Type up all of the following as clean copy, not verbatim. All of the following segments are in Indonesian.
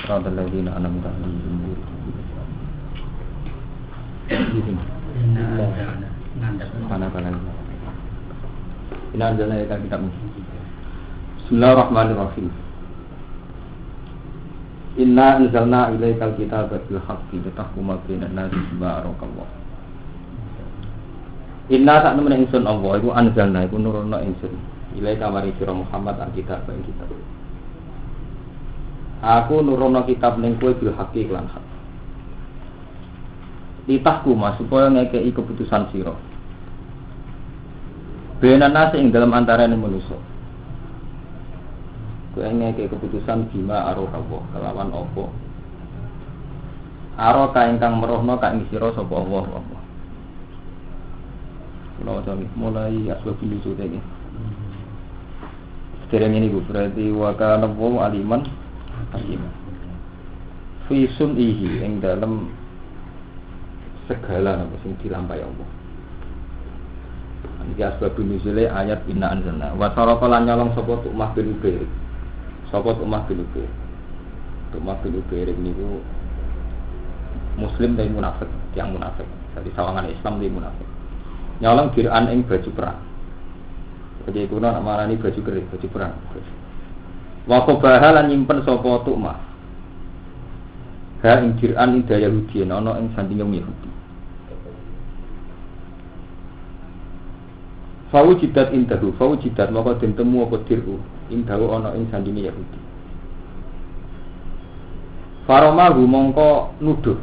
صراط الذين أنعمت عليهم غير المغضوب عليهم. Bismillahirrahmanirrahim. Inna anzalna ilaikal kitaba bil haqqi litahkuma bainan nasi bima arakallah. Inna sak temen ingsun Allah iku anzalna iku nurunna ingsun ilaika mari sira Muhammad alkitab ing kitab. Aku nurono kitab ning kowe bil haqqi lan hak. Litahkuma supaya ngekeki keputusan sira. Bainan nasi ing dalam antarané manusa. Kowe ngekeki keputusan bima arakallah kelawan apa. Araka ingkang merohno ka ing sira sapa Allah. Mulai asbab nuzul ini. Sekarang ini berarti wa kana wa aliman hakim. Fi sun'ihi ing dalam segala apa sing dilampahi Allah. Iki asbab nuzul ayat inna anzalna. Wa sarafa lan nyolong sapa Tu'mah bin Ubair. Sapa Tu'mah bin Ubair. Tu'mah bin Ubair niku muslim dan munafik, yang munafik. Jadi sawangan Islam dan munafik. Nyolong dir'an ing baju perang. Jadi kuno nak marani baju keris, baju perang. Wa qabaha lan nyimpen sapa Tu'mah. Ha ing dir'an ing Yahudi ana ing sandinge Yahudi. Fawujidat indahu, fawujidat maka den temu apa dir'u indahu ana ing sandinge Yahudi. Faromahu mongko nuduh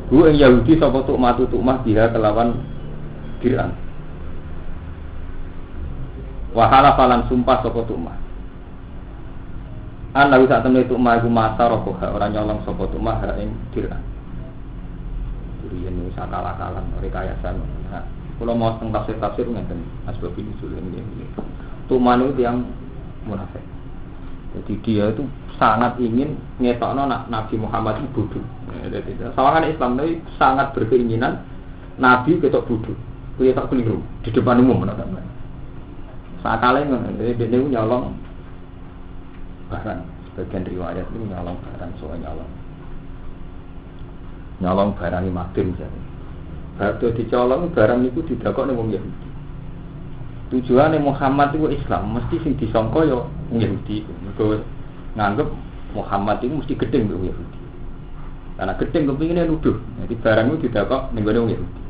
Bu ing Yahudi sapa Tu'mah dia kelawan dir'an. Wahala falan sumpah sapa Tu'mah. Ana wis temne Tu'mah iku mata rokoha ora nyolong sapa Tu'mah ing dir'an. Jadi yen wis akal-akalan rekayasan. Nah, kula mau teng tafsir ngeten asbab nuzul ini. Tu'mah itu yang munafik. Jadi dia itu sangat ingin ngetokno Nabi Muhammad itu bodoh. Sawangan Islam ini sangat berkeinginan Nabi ketok bodoh. Kuwi tak keliru di depan umum menawa. Sakale ngono, dene nyolong barang. Sebagian riwayat ini nyolong barang soalnya nyolong barang di Madin misalnya. Baru dicolong barang itu didakok ning wong Yahudi. Tujuane Muhammad itu Islam, mesti sing disangka ya Yahudi. Mergo nganggep Muhammad itu mesti gedeng mbek Yahudi. Karena gedeng kepingine nuduh. Jadi barang itu didakok ning gone Yahudi.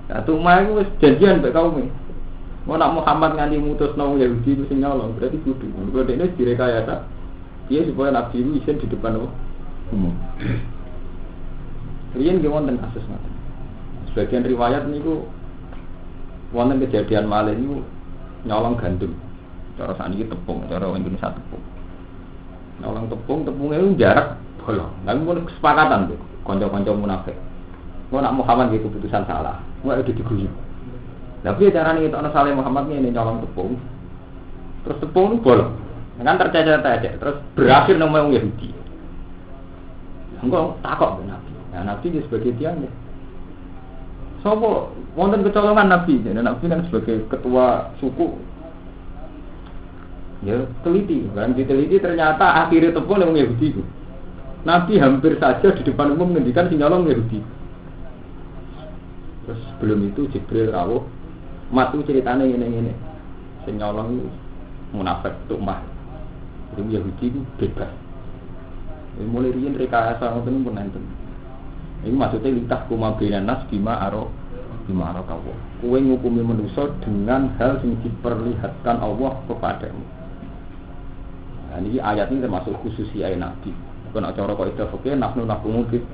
Nah, Tu'mah itu wis janjian mbek kaume. Mau nak Muhammad nganti mutusno wong Yahudi itu sing nyolong, berarti kudu. Mergo dene direkayasa dia supaya Nabi itu isin di depan umum. Riyen ge wonten kasus ngoten. Sebagian riwayat niku wonten kejadian malih niku nyolong gandum. Cara sakniki tepung, cara Indonesia tepung. Nyolong tepungnya itu jarak bolong. Lalu pun kesepakatan tuh, konco-konco munafik. Mau nak Muhammad gitu keputusan salah, mau itu diguyur. Tapi cara ini itu Saleh Muhammad ini nyolong tepung, terus tepung itu bolong, kan tercecer-cecer, terus berakhir nama orang Yahudi. Enggak takut Nabi. Nah Nabi dia sebagai tiangnya. Sopo wonten kecolongan Nabi, jadi Nabi kan sebagai ketua suku. Ya teliti, barang diteliti ternyata akhirnya tepung yang Yahudi itu. Nabi hampir saja di depan umum menghentikan si nyolong Yahudi. Terus sebelum itu Jibril rawuh, mat itu ceritanya ini. Si nyolong itu munafik Tu'mah. Jadi Yahudi itu bebas. Ini mulai riyen rekayasa ngoten pun enten. Ini maksudnya litah kuma bainan nas bima arakallah. Kowe ngukumi manusia dengan hal yang diperlihatkan Allah kepadamu. Nah, ini ayat ini termasuk khususnya Nabi. Bukan cara kok itu fikih nafnu mungkin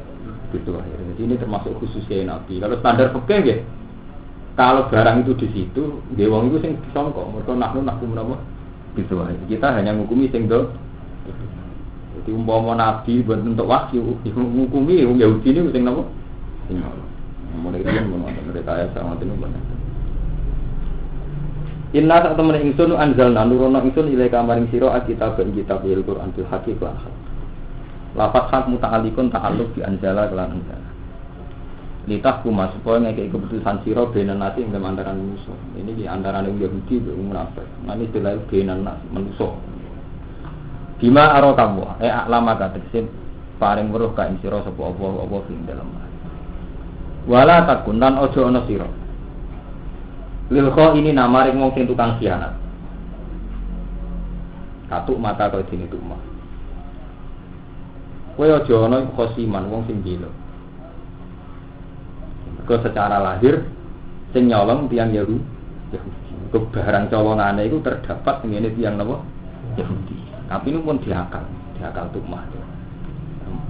gitu akhirnya. Jadi ini termasuk khususnya Nabi. Kalau standar fikih ya, kalau barang itu di situ, wong itu sing disangka. Mergo nafnu menapa gitu akhirnya. Kita hanya ngukumi sing do. Jadi umpama Nabi bentuk wahyu, ngukumi wong Yahudi ini sing napa? Sing mulai riyen mereka ayat sama itu benar. Inna sak temen ingsun anzalna nurono ingsun ilaika maring sira kitab Al-Qur'an bil haqqi lan hak. Lafaz hak muta'alliqun ta'alluq bi anzala lan anzala. Litahkuma supaya ngekeki keputusan sira benen nasi ing antarané manusa. Ini di antarané Yahudi lan munafik. Nang istilah benen nas manusa. Bima arakamu aklama kateksin paring weruh ka ing sira sapa apa ing dalem. Wala takun lan aja ana sira. Lil ini namaring wong sing tukang khianat. Katuk mata kaya dene tukmah. Kowe aja ana khosiman wong sing bela. Mergo secara lahir sing nyolong tiyang Yahudi. Barang colongane iku terdapat ngene tiyang napa? Yahudi. Tapi ini pun diakal tukmah.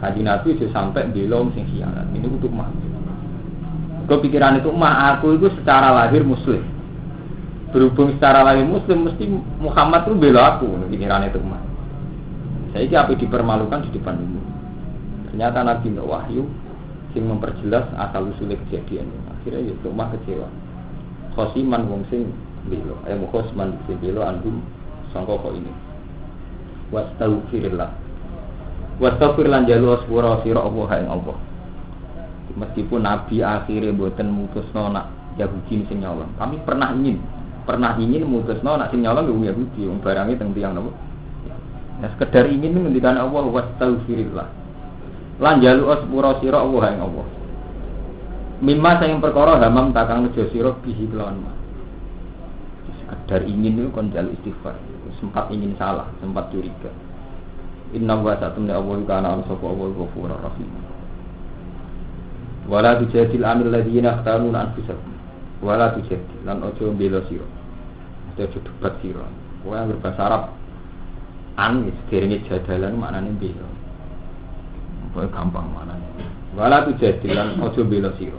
Kanjeng Nabi sudah sampai bela wong sing khianat. Ini tukmah. Kepikiran itu aku itu secara lahir muslim. Berhubung secara lahir muslim mesti Muhammad itu bela aku, pikiran itu mah. Saya ini apa dipermalukan di depan umum. Ternyata Nabi nggak wahyu sing memperjelas asal usul kejadian. Akhirnya ya mah kecewa. Khosiman wong sing bela, khosman sing bela andum sangka kok ini. Wastaghfirillah. Wastaghfir lan jalu asbura sira Allah ing Allah. Meskipun Nabi akhirnya mboten mutusno nak Yahudi sing nyolong. Kami pernah ingin mutusno nak sing nyolong wong Yahudi, wong barange teng tiyang napa. Nah sekedar ingin ngendikan Allah wastaghfirillah. Lan jalu asbura sira Allah ing Allah. Mimma sing perkara hamam takang nejo sira bihi lawan. Sekedar ingin itu kon jalu istighfar. Sempat ingin salah, sempat curiga. Inna wa satamna Allah kana sapa Allah ghafurur rahim. Wala tujadil anil ladzina ikhtaruna anfusahum. Wala tujadil lan ojo mbela sira. Ojo debat sira. Kowe anggere basa Arab wis derenge jadalan maknane mbela. Kowe gampang maknane. Wala tujadil lan ojo mbela sira.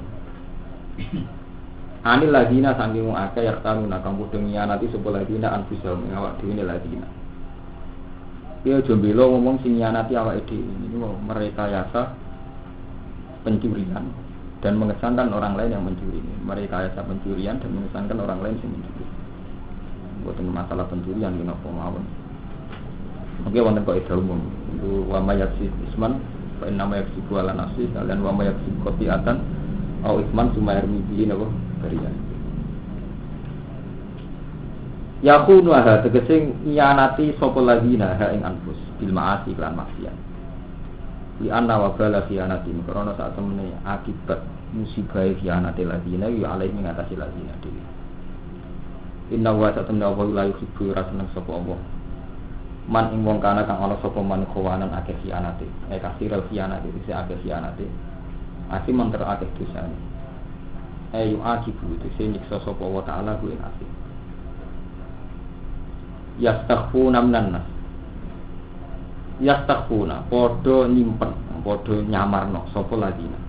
Anil ladzina sanging akeh ikhtaruna kang padha nyianati sapa ladzina anfusahum awak dhewe ne ladzina. Dia jombelo ngomong sing nyianati awake dhewe ini mereka yasa pencurian dan mengesankan orang lain yang mencuri. Mereka yasa pencurian dan mengesankan orang lain yang mencuri. Bukan masalah pencurian gini apa mawon. Oke, wonten kok ida umum. Itu wa mayaksi isman, fa inna ma yaksibu ala nafsi, dan wa mayaksi qati'atan au isman sumayar mimpi napa barian. Yakunu ha tegese nyanati sapa ladina ha ing anfus bil ma'asi lan maksiat. Di anna wa bala khianati karena saat temene akibat musibah khianati ladina ya alaihi ngatasi ladina dhewe. Inna wa satamna wa la yuhibbu rasulun sapa Allah. Man ing wong kana kang ana sapa man khawanan akeh khianati. Kasirul khianati dise akeh khianati. Asim monter akeh dosane. Yu akibu dise nyiksa sapa wa taala ku ing asim. Yastaghfuna minan nas. Yastaghfuna padha nyimpen, padha nyamarno sapa ladina.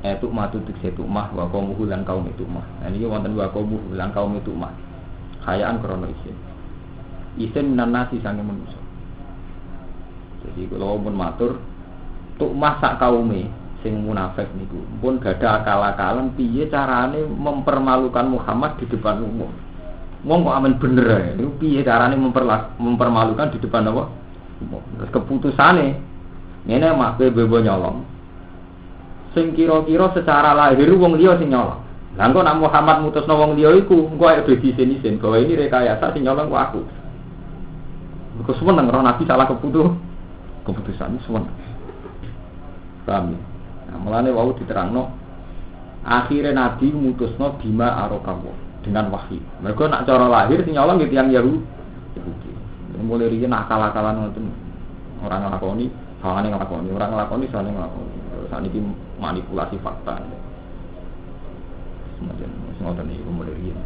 Itu matu tiksetu mah wa kaum lan kaum itu mah. Nah niki wonten wa kaum lan kaum itu mah. Khayaan krana isin. Isin minan nasi sange manusa. Jadi kula pun matur tuk mah sak kaume sing munafik niku pun gadah akal-akalan piye carane mempermalukan Muhammad di depan umum. Wong kok amen bener ae. Niku piye carane mempermalukan di depan apa? Terus keputusane ngene mak bebo nyolong. Sing kira-kira secara lahir wong liya sing nyolong. Lah engko nek Muhammad mutusno wong liya iku engko ae dadi isin-isin bahwa ini rekayasa sing nyolong ku aku. Engko seneng ora nabi salah keputusan seneng. Paham ya? Nah, mulane wau diterangno akhire nabi mutusno bima arokawo dengan wahyu. Mergo nak cara lahir sing nyolong gitu yang Yahudi. Mulai riyen akal-akalan ngoten. Ora nglakoni, sawangane nglakoni, ora nglakoni sawangane nglakoni. Saniki manipulasi fakta. Semacam ngoten iki mulai riyen.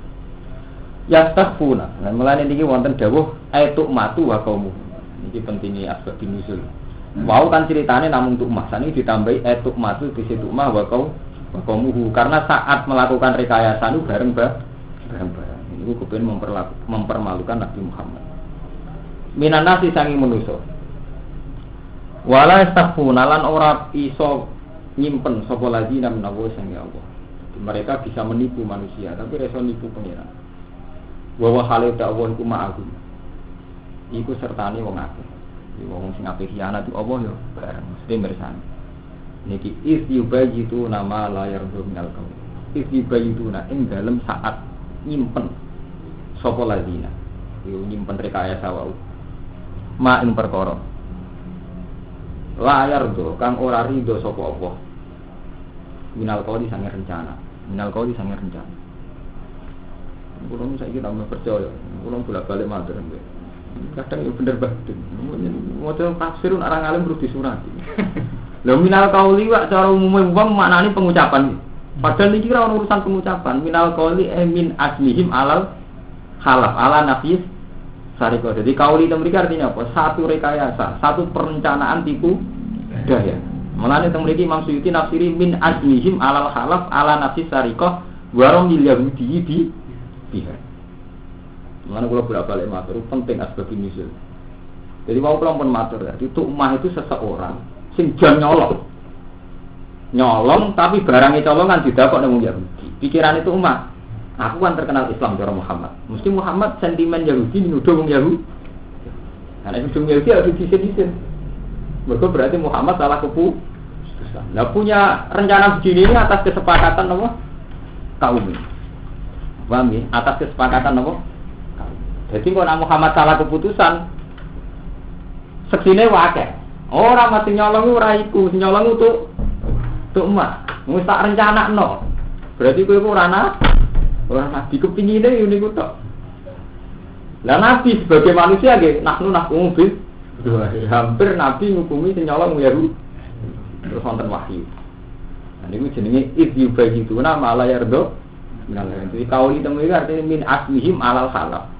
Yastaghfuna. Nah, mulane niki wonten dawuh aitu matu wa kaum. Niki pentinge asbab dinusul. Wau kan ceritane namung tukmah, saniki ditambahi aitu matu di situ mah wa kaumuhu karena saat melakukan rekayasa itu bareng-bareng. Ini kepen mempermalukan Nabi Muhammad. Minan nasi sangi manusa. Wala yastaghfuna lan ora iso nyimpen sapa ladina menawa sang Allah. Mereka bisa menipu manusia, tapi iso nipu pangeran. Wa wa halu ta'awun ku ma'agum. Iku sertane wong akeh. Wong sing apik khianat itu Allah ya bareng mesti mirsani. Niki is yubayitu nama layar minal kaum. Is yubayituna ing dalem saat nyimpen sapa ladina. Yo nyimpen rekayasa wae. ma ing perkara layar do kang ora rido sapa apa minal qawli sange rencana kulo saiki tambah percaya kulo bolak-balik matur kadang ya bener batin model tafsir orang alim perlu disurati lho minal qawli wa cara umum wong maknane pengucapan padahal iki ora urusan pengucapan minal qawli min asmihim alal khalaf ala nafis sariko. Jadi kauli itu mereka artinya apa? Satu rekayasa, satu perencanaan tipu daya. Mulane itu mereka Imam Suyuti nafsiri min azmihim alal khalaf ala nafsi sariko warong yahudi di pihak. Mulane kalau bolak-balik matur penting asbab nuzul. Jadi mau kalau pun matur ya, itu ummah itu seseorang sing jan nyolong tapi barangnya colongan didakok nang Yahudi. Pikiran itu ummah. Aku kan terkenal Islam cara Muhammad. Mesti Muhammad sentimen Yahudi menuduh wong Yahudi. Karena itu Yahudi harus disin-disin. Mergo berarti Muhammad salah keputusan. Nah punya rencana begini ini atas kesepakatan apa? Kaum ini. Paham ya? Atas kesepakatan apa? Kaum. Jadi kalau Muhammad salah keputusan, seksine wae. Ora mati nyolong ora iku, nyolong untuk emak. Wis tak rencanakno. Berarti kowe ora orang nabi kepinginnya ini tok. Lah nabi sebagai manusia nggih nahnu bil hampir nabi ngukumi sing nyolong Yahudi. Terus wonten wahyu. Nah niku jenenge idyu bagi itu nama la yardo. Nah itu kauli temu iki artine min asmihim alal khalaf.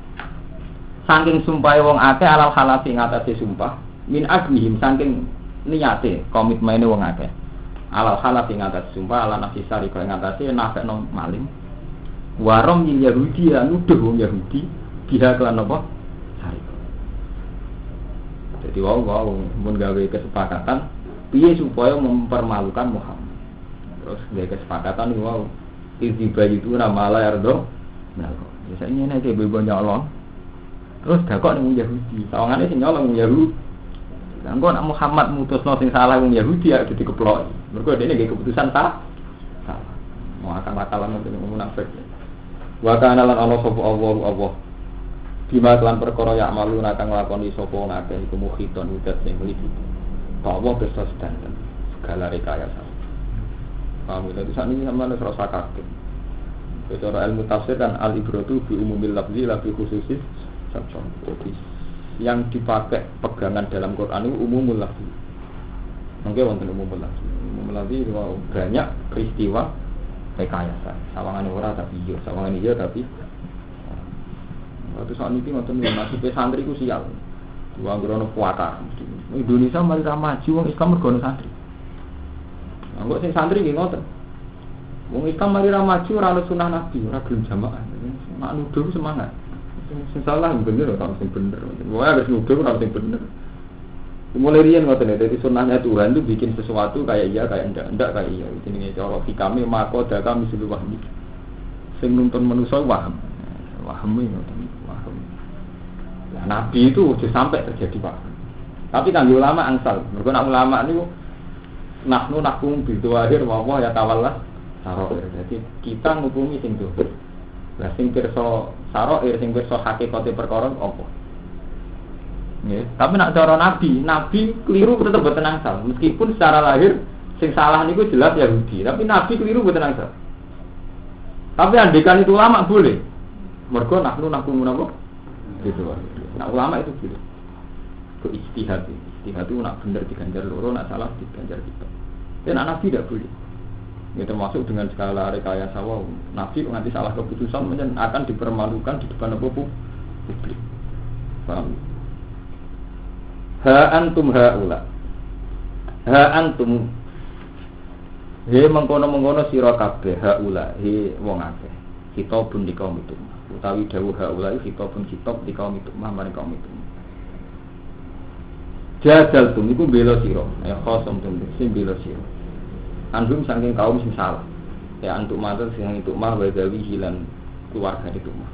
Saking sumpahe wong akeh alal khalaf ing atase sumpah, min asmihim saking niate komitmene wong akeh. Alal khalaf ing atase sumpah ala nafsi sari kaya ngatasi nafekno maling. Warom yin Yahudi ya nuduh wong Yahudi biha kelan apa? Sariko. Jadi wong mun gawe kesepakatan piye supaya mempermalukan Muhammad. Terus gawe kesepakatan wow tiba itu nama la yardo. Nah kok biasanya nek bebo nyolong terus dakok ning Yahudi. Sawangane sing nyolong Yahudi. Lah engko nek Muhammad mutusno sing salah wong Yahudi ya dadi keplok. Mergo dene nggih keputusan salah. Mau akal-akalan ngoten munafik. Wa kana lan ana sapa Allah bima kelan perkara ya malu kang nglakoni sapa ngakeh iku muhiton udat sing mliputi bahwa besar sedanten segala rekayasa. Paham itu sakniki sampeyan ora usah kaget. Secara ilmu tafsir kan al-ibratu bi umumil lafzi la bi khususis sabab. Jadi yang dipakai pegangan dalam Quran itu umumul lafzi. Mungkin wonten umumul lafzi. Umumul lafzi banyak peristiwa rekayasa, sawangan ora tapi iya, sawangan iya tapi waktu saat ini ngoten nasib santri ku sial. Wong grono puaka. Indonesia mari ra maju wong Islam mergo santri. Anggo sing santri nggih ngoten. Wong Islam mari ra maju ora ana sunah Nabi, ora gelem jamaah. Nek nuduh semangat. Sing salah bener ora sing bener. Wae harus nuduh ora sing bener. Mulai rian ngoten ya, dari sunnahnya Tuhan itu bikin sesuatu kayak iya, kayak enggak kayak iya. Ini cara kami mako dalam misalnya wahmi. Sing nuntun manusia waham ngoten, waham. Nah, Nabi itu sudah sampai terjadi pak. Tapi kan ulama angsal. Mergo nak ulama niku nahnu nakum bidzahir wa ya tawalla saroir. Jadi kita ngukumi sing dohir. Lah sing pirsa saroir, sing pirsa hakikate perkara apa? Ya, tapi nak cara Nabi keliru tetap boten angsal. Meskipun secara lahir sing salah niku jelas Yahudi, tapi Nabi keliru boten angsal. Tapi andekan itu ulama boleh. Mergo nahnu menapa? Gitu. Nah, ulama itu boleh. Ke ijtihad itu nak bener diganjar loro, nak salah diganjar kita. Dan Nabi tidak boleh. Ya termasuk dengan skala rekayasa Nabi nanti salah keputusan akan dipermalukan di depan publik. Paham? Ha antum haula. Ha antum he mengkono sira kabeh haula he wong akeh. Kita pun di kaum itu. Utawi dawuh haula kita pun kitab di kaum itu mari kaum itu. Jadal tum iku bela sira. Ya khosum tum sing bela sira. Anhum saking kaum sing salah. Ya antuk matur sing itu mah wadawi hilan keluarga itu mah.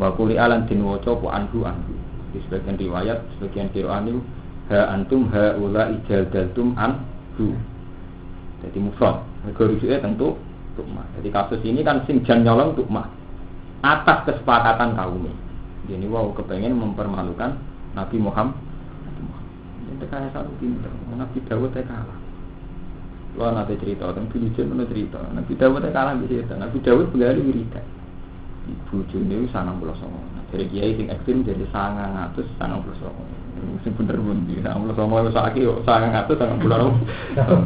Wa quli alan tin waca po anhu. Di sebagian riwayat, sebagian qira'ah niku ha antum haula ijadaltum anhu. Jadi mufrad. Mergo rujuke tentu tukmah. Jadi kasus ini kan sing jan nyolong tukmah. Atas kesepakatan kaum. Jadi kepengen mempermalukan Nabi Muhammad. Itu kayak satu pinter. Nabi Dawud kalah. Lo nanti cerita tentang Bilijen, nanti cerita. Nabi Dawud kalah di situ. Nabi Dawud penggali wiridan. Ibu Juni sangat belas sama. Dari kiai sing ekstrim jadi sangat sama. Sing bener pun di sangat sama. Lagi sangat belas.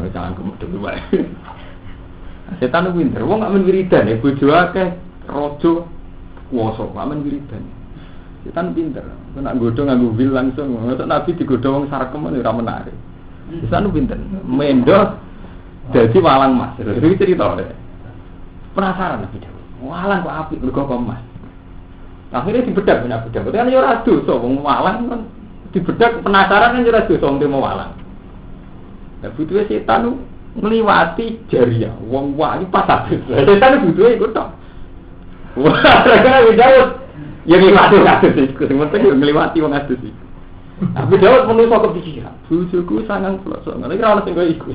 Jangan kemudian dulu baik. Setan itu pinter. Wong nggak main wiridan ya. Bojo akeh rojo kuoso. Nggak main wiridan. Setan pinter. Nak godho nganggo wil langsung. Nabi digodho wong sarkem ora menarik. Setan itu pinter. Mendo jadi walang mas. Itu cerita deh. Penasaran Nabi Dawud. Walang kok apik mergo emas. Akhirnya dibedak Nabi Dawud. Kan yo ora dosa wong walang kan dibedak penasaran kan yo ora dosa wong demo walang. Lah butuhe setan ngliwati jariah wong wani pas habis. Setan butuhe iku tok. Wah, Nabi Dawud ya ngliwati kados iku sing penting yo ngliwati wong adus iku. Nabi Dawud menungso kepikiran. Bojoku sangang plosok. Nek ora ono sing koyo iku.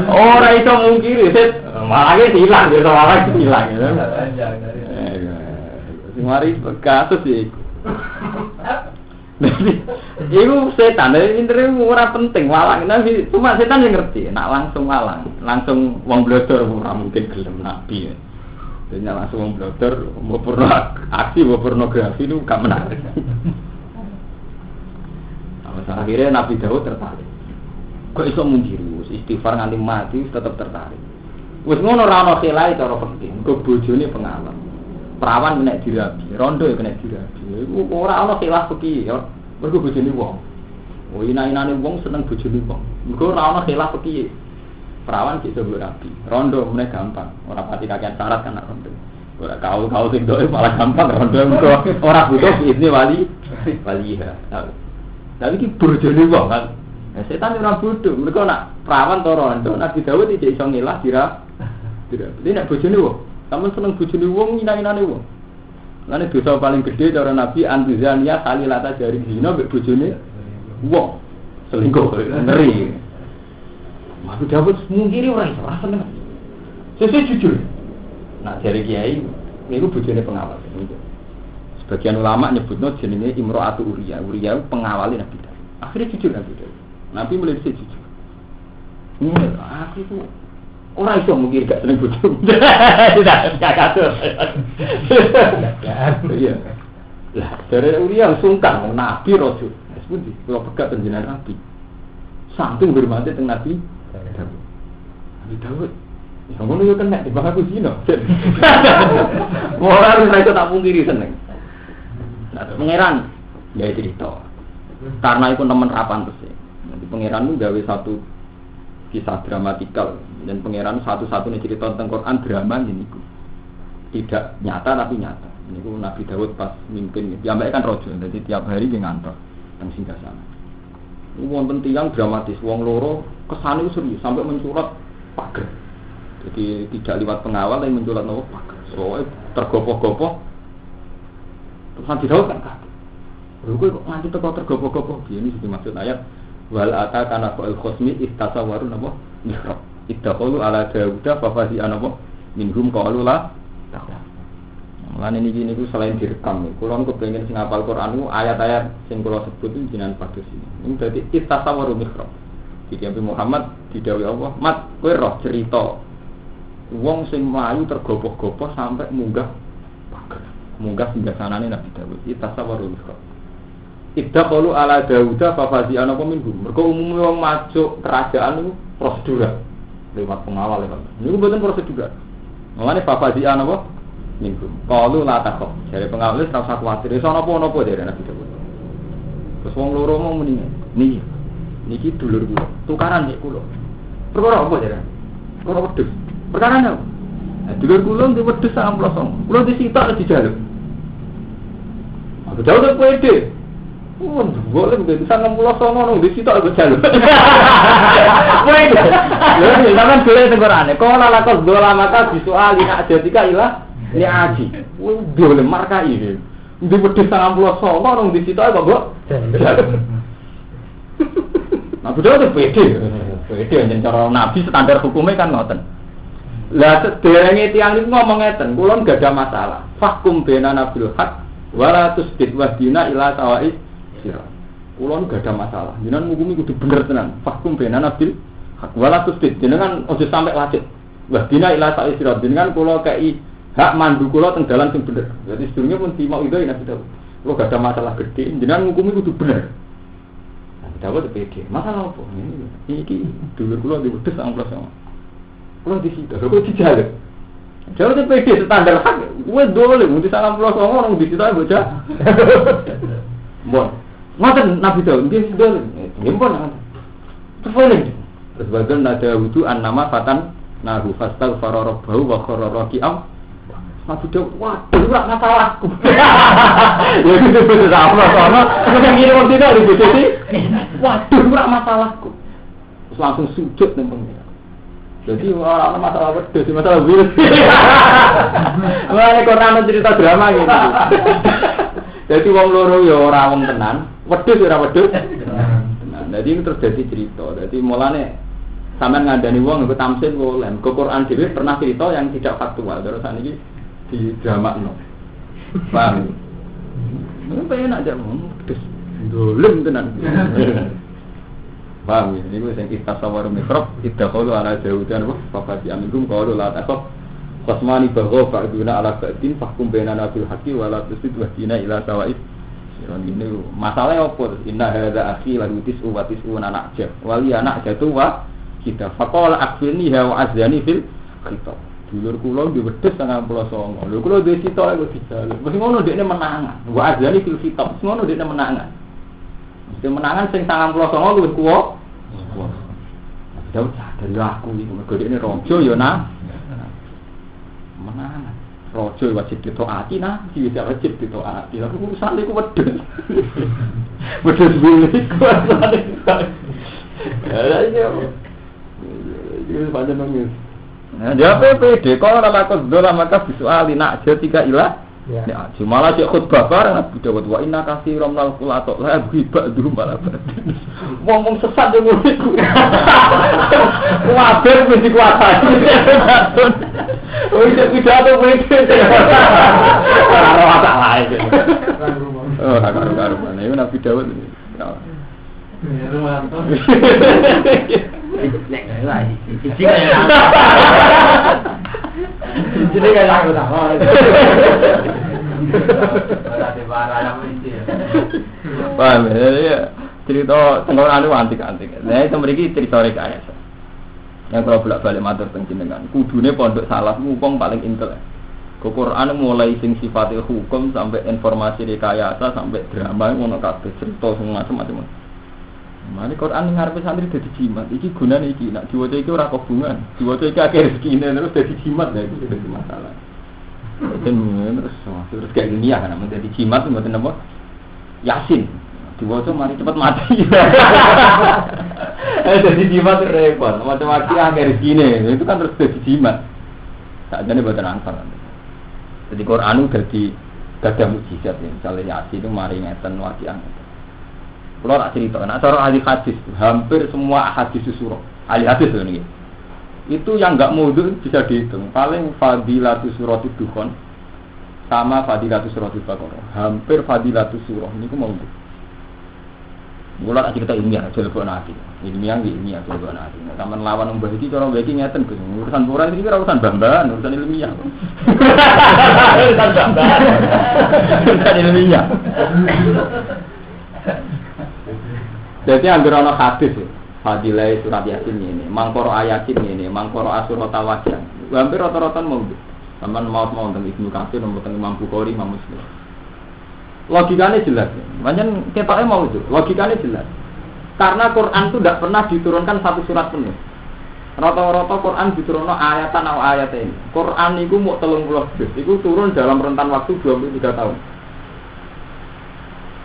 Ora iso mungkiri, malah hilang gitu, malah hilang. Sing mari kasus iku. Iku setan, intre ora penting walang. Nabi cuma setan yang ngerti, nak langsung walang, langsung wong blodor ora mungkin gelem nabi. Dene langsung wong blodor, mbok porno aksi, mbok pornografi itu gak menarik. Akhirnya Nabi Dawud tertarik. Kok iso mungkiri istighfar nganti mati tetap tertarik. Wis ngono ora ono khilai cara penting. Kok bojone pengalaman. Perawan kena dirabi, rondo ya kena dirabi. Iku ora ono khilaf piye ya. Mergo bojone wong. Oh ina-inane wong seneng bojone wong. Mergo ora ono khilaf piye. Perawan bisa berabi. Rondo meneh gampang. Ora pati kakean syarat kan rondo. Ora kau sing doe malah gampang rondo mergo ora butuh izin waliha. Tapi iki bojone wong kan. Setan ora bodoh, mereka nak perawan to rondo, Nabi Dawud iki iso ngilah dira. Dadi nek bojone wong, sampeyan seneng bojone wong ina-inane wong. Lane dosa paling gede cara Nabi antuzania salilata jari zina mbek bojone wong. Selingkuh ngeri. Nabi Dawud mungkiri ora iso, ora seneng. Sesuk jujur. Nak jari kiai niku bojone pengawal. Sebagian ulama nyebutno jenenge Imro'atu Uriya. Uriya pengawali Nabi Dawud. Akhirnya jujur Nabi Dawud. Nabi mulai bisa jujur. Aku itu orang iso mungkin gak seneng bojo. Tidak kados. Iya. Lah dari Uriya sungkan Nabi Rasul. Sepundi kalau pegat panjenengan Nabi. Saking hormate teng Nabi Dawud. Nabi Dawud. Ya ngono yo kena dibahas aku zina. Ora ora iso tak pungkiri seneng. Nah, pangeran ya cerita. Karena itu teman rapan terus. Nanti pangeran itu gawe satu kisah dramatikal dan pangeran satu-satunya cerita tentang Quran drama ini tidak nyata tapi nyata. Ini Nabi Dawud pas mimpin, diambil kan rojo, jadi tiap hari dia ngantor tentang singgasana. Wonten tiyang dramatis, wong loro kesane serius sampai mencurat pager. Jadi tidak lewat pengawal tapi mencurat nopo pager. Soalnya tergopoh-gopoh. Terus Nabi Dawud kan kaget. Lho kok nganti teko tergopoh-gopoh ini sing maksud ayat wal ataka qul khosmi istasawaru napa mihrab ittaqulu ala dauda fa fazi anapa minhum qalu la taqwa. Mulane niki niku selain direkam kula niku pengen sing hafal Quran niku ayat-ayat sing kula sebut iki jenengan padus ini. Ini berarti istasawaru mihrab. Jadi Nabi Muhammad didhawuhi Allah, "Mat, kowe roh cerita wong sing mlayu tergopoh-gopoh sampai munggah pager. Munggah singgasanane Nabi Dawud. Istasawaru mihrab." Iddaqalu ala Dauda fa fazi'ana minhum. Mergo umume wong masuk kerajaan niku prosedural lewat pengawal lewat. Niku mboten prosedural. Mulane fa fazi'ana apa minhum. Qalu la taqaf. Jare pengawal wis ora usah kuwatir. Iso napa-napa jare Nabi Dawud. Terus wong loro mau muni, niki dulur kula. Tukaran nek kula. Perkara apa jare? Perkara wedhus. Perkara napa? Dulur kula ndek wedhus 90. Kula disitok dijaluk. Aku Dawud pede. Boleh bisa 60 sono nang di situ aku jalu. Kowe. Lha sampean boleh tengorane. Kala lakos dola maka visual ina adika ilah li aji. Kowe boleh markai iki. Ndi wedhus 90 sono nang di situ aku kok. Nah, betul tuh pede. Pede yen cara nabi standar hukumnya kan ngoten. Lah sederenge tiyang niku ngomong ngeten, kula enggak ada masalah. Fahkum benana bil haq Wala tusbit wahdina ila sawa'is sirat. Kulo gak ada masalah. Jenengan ngukumi kudu bener tenan. Fahkum bainana bil hak. Wala tusbit jenengan ojo sampe lacet. Wahdina ila sawa'is sirat. Jenengan kulo kei hak mandu kulo teng dalan sing bener. Jadi sedurunge pun timau itu Nabi Dawud. Kulo gak ada masalah gede. Jenengan ngukumi kudu bener. Nabi Dawud pede. Masalah apa? Iki dulur kulo diwedes amplos sama. Kulo disita. Kulo dijaluk. Jauh itu PD standar hak, gue dole, mesti salam pulau orang di situ aja. Bon, ngoten Nabi Daud, dia dole, gempon nanti. Terus terus bagian ada wudu an nama fatan nahu fastal farorok bau wakororoki am. Nabi Daud, waduh, gak masalahku. Ya gitu betul sama sama. Kemudian gini waktu itu ada betul sih. Waduh, gak masalahku. Terus langsung sujud nembeng. Jadi orang masalah wedhus, masalah virus. Mulane Quran cerita drama gitu. Jadi wong loro ya ora wong tenan, wedhus ora wedhus. Tenan. Jadi ini terjadi cerita. Jadi mulane sampean ngandani wong nggo tamsil boleh. Ke Quran dhewe pernah cerita yang tidak faktual. Terus saniki di dramakno. Paham? Ini pengen aja wong wedhus. Dolim tenan. Paham ya? Ini yang kita sawaru mikrop, kita kalau ala jauhan, bapak si aminkum kalau la takut, kosmani bago fa'duna ala ba'din, fahkum bainana bil haqqi wala tusid wahdina ila sawa'id. Ini masalahnya apa? Inna hadza akhi lahu tis'u wa tis'un anak jab, wali anak jatuh wa kita. Faqala akfirni wa azani fil khitab. Dulur kula diwedes 99. Lho kula duwe sitok kok dijaluk. Wis ngono dekne menangan. Wa azani fil khitab. Ngono dekne menangan. Mesti menangan sing 99 luwih kuwo. Daud dari aku iki mergo dekne raja ya nah. Menangan. Raja wajib ditaati nah, iki wajib ditaati. Lah urusan iku wedhus. Wedhus bilik kuwi. Ya ini panjang nangis. Nah, dia PPD kalau lakos dola maka visuali nak jika ilah. Ya, malah cek khutbah bareng Nabi Dawud wa inna katsiran minal qulato la yabghiba dum malah. Ngomong sesat yo muridku. Wabar mesti dikuasai. Oh, itu pidato murid. Ora masalah iki. Oh, karo-karo. Nah, Nabi Dawud. Ya, mantap. Nek lagi. Jadi kayak aku tak mau. Berarti barang apa itu ya? Paham ya? Cerita tentang anu antik-antik. Nah, itu mriki cerita rekayasa. Yang kalau bolak-balik matur panjenengan, kudune pondok salaf mumpung paling intel. Ke Quran mulai sing sifatnya hukum sampai informasi rekayasa sampai drama ngono kabeh cerita semua macam-macam. Mane Quran ngarepe santri dadi jimat. Iki gunane iki nek diwaca iki ora kobungan. Diwaca iki akeh rezekine terus dadi jimat lha iki dadi masalah. Terus kayak ilmiah kan menjadi jimat mboten apa? Yasin. Diwaca mari cepet mati. Jadi jimat repot. Macam-macam akeh rezekine. Itu kan terus dadi jimat. Sakjane mboten ansar. Jadi Quran dadi gadah mukjizat ya. Misalnya Yasin itu mari ngeten waqiah. Kalau tak cerita, nak cara ahli hadis, hampir semua hadis surah, ahli hadis ini, itu yang enggak mudun bisa dihitung. Paling fadilatus surah itu dukhon, sama fadilatus surah itu baqarah. Hampir fadilatus surah ini aku mau. Mulai cerita ilmiah, coba nanti. Ilmiah coba nanti. Taman lawan membahas ini, cara membahas ini ngeten, urusan pura ini kira urusan bamban, urusan ilmiah. Urusan bamban, urusan ilmiah. Jadi anggere ana hadis fadilah surat Yasin ini, mangkoro ayatin ini, mangkoro asurat tawajan. Hampir rata-rata mau. Sampeyan mau tentang Ibnu Katsir, tentang Imam Bukhari, Imam Muslim. Logikanya jelas. Pancen ketoknya mau itu. Logikanya jelas. Karena Quran itu tidak pernah diturunkan satu surat penuh. Rata-rata Quran diturunkan ayatan atau ayat ini. Quran itu mau 30 juz. Itu turun dalam rentan waktu 23 tahun.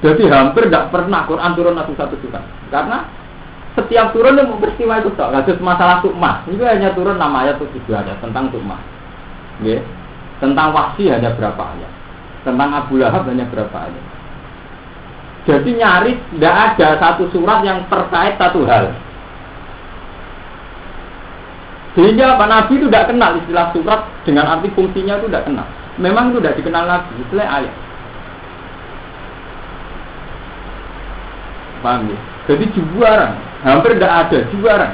Jadi hampir tidak pernah Quran turun satu surat. Karena setiap turun yang peristiwa itu tak. Kasus masalah tukmah, itu hanya turun 6 ayat itu juga ada tentang tukmah. Okay. Tentang Wahsy hanya berapa ayat. Tentang Abu Lahab hanya berapa ayat. Jadi nyaris tidak ada satu surat yang terkait satu hal. Sehingga Pak Nabi itu tidak kenal istilah surat dengan arti fungsinya itu tidak kenal. Memang itu tidak dikenal Nabi, istilah ayat. Paham ya? Jadi juara, hampir tidak ada juara.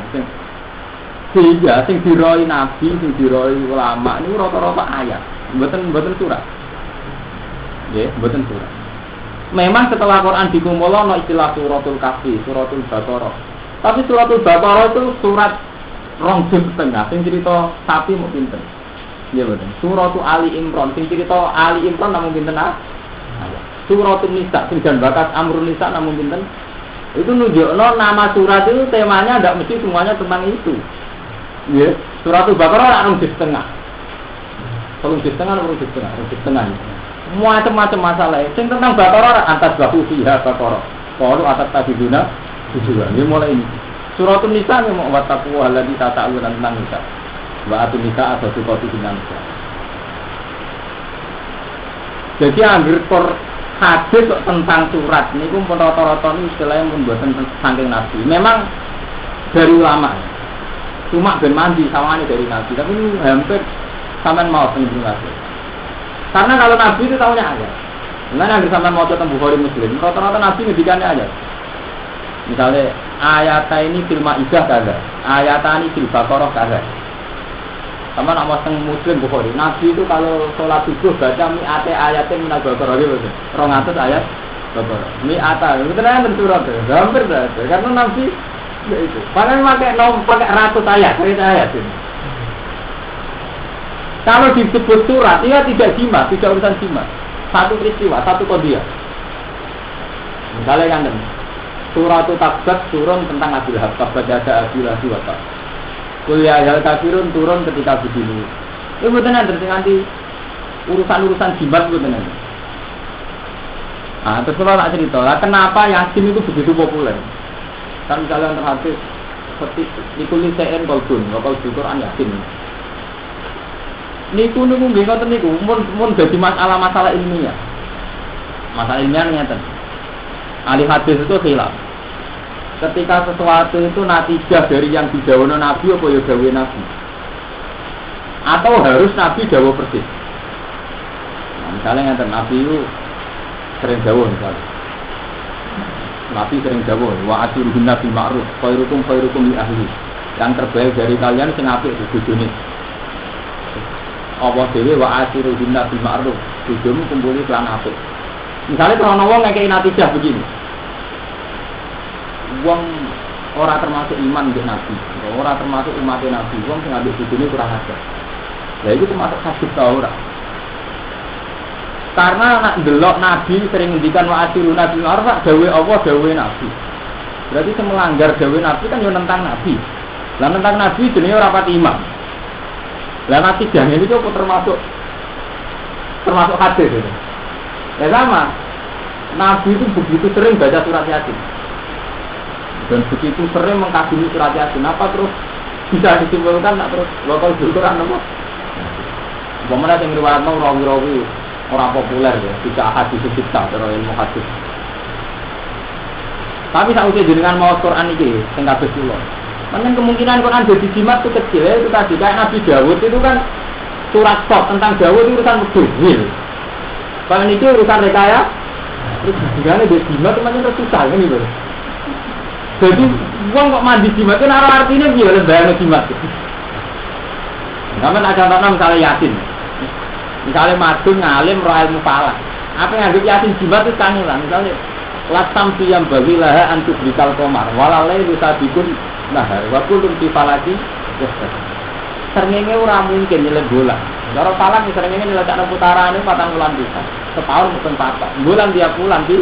Sehingga sing diroi nabi, sing diroi ulama ini rata-rata ayat, mboten surat. Ya, mboten surat. Memang setelah Quran dikumpulkan istilah suratul kahfi, suratul baqarah. Tapi suratul baqarah itu surat rong juz setengah, sing cerita sapi mau pinten. Ya betul. Suratul Ali Imran, sing cerita Ali Imran namun pinten ayat. Suratul Nisa, sing jan bakas Amrun Nisa namun pinten. Itu nunjukno nama surat itu temanya tidak mesti semuanya tentang itu. Ya, suratul Baqarah rong juz setengah. Rong juz setengah. Macam-macam masalah. Sing tentang Baqarah atas bahu fiha Baqarah. Kalau atas tabiduna tujuan. Dia mulai ini. Suratul Nisa yang mau wataku alladzi tata'alun tentang nisa. Wa atun nisa atau sifatu dinamika. Jadi ambil hadis tentang surat ini pun rata-rata ini istilahnya membuatkan saking nabi. Memang dari ulama. Cuma ben mandi sawangane dari nabi, tapi ini hampir sampean mau tentang nabi. Karena kalau nabi itu tahunya ayat. Mulane anggere sampean maca teng Bukhari Muslim, rata-rata nabi ngendikannya ayat. Misalnya ayat-ini fil Maidah kaza, ayat-ini fil Baqarah kaza. Sama nama teng Muslim Bukhari, nabi itu kalau sholat subuh baca mi'ate ayatin minal Baqarah gitu. 200 ayat Baqarah. Mi'ata, itu kan surat hampir dah. Karena nabi ya itu. Paling pakai ratus ayat, ayat ini. Kalau disebut surat, ia tidak jimat, tidak urusan jimat. Satu peristiwa, satu kodiah. Misalnya kan, suratul Tabat turun tentang Abil Habab, baca ada Abil Habab. Kuliah hal kafirun turun ketika begini. Itu benar nanti urusan-urusan jimat benar. Nah, terus kalau tak cerita, kenapa Yasin itu begitu populer? Kan misalnya terhadap seperti dikulis CN kolbun, lokal Quran Yasin. Niku nggih ngoten niku mun dadi masalah ilmiah. Masalah ilmiah ngeten. Ahli hadis itu khilaf. Ketika sesuatu itu natijah dari yang didhawuhna Nabi apa ya dawuhe Nabi? Atau harus Nabi dawuh persis? Nah, misalnya ngeten Nabi itu sering dawuh misalnya. Nabi sering dawuh wa asyirun nabi ma'ruf khairukum li ahli. Yang terbaik dari kalian sing apik bojone. Allah dhewe wa asyirun nabi ma'ruf, bojomu kumpuli kelan apik. Misalnya kalau wong ngekeki natijah begini. Wong ora termasuk iman mbek Nabi, ora termasuk umat Nabi, wong sing ambek bojone kurang ajar. Lah itu termasuk hadis ta ora? Karena nak delok Nabi sering ngendikan wa asyirun nabi ma'ruf, dawuhe Allah, dawuhe Nabi. Berarti sing melanggar dawuhe Nabi kan yo nentang Nabi. Lah nentang Nabi jenenge ora pati iman. Lah natijah ini kok termasuk hadis itu. Ya sama. Nabi itu begitu sering baca surat Yasin. Dan begitu sering mengkagumi surat Yasin, apa terus bisa disimpulkan tak terus lokal Quran apa? Bagaimana yang riwayatno rawi-rawi orang populer ya, tidak hadis cipta terus ilmu hadis. Tapi sausé jenengan mau Quran iki sing kabeh kula. Menen kemungkinan Quran jadi jimat itu kecil ya, itu tadi kayak Nabi Dawud itu kan surat stop tentang Dawud itu urusan mudhil. Kalau ini urusan rekaya, terus gimana dia jimat temannya terus susah kan gitu. Jadi uang kok mandi jimat itu artinya dia bayang jimat. Namun ada contohnya misalnya Yasin, misalnya madun ngalim roh ilmu falak. Apa yang nganggep Yasin jimat itu kangelan. Misalnya lasam siyam bagilah antuk bikal komar, walalai bisa bikun nahar, wakulun tifalaki. Sernenge ora mungkin nyelip bola. Cara falak sernenge nyelekakno putaran itu 4 bulan bisa. Setahun mungkin 4 bulan tiap bulan di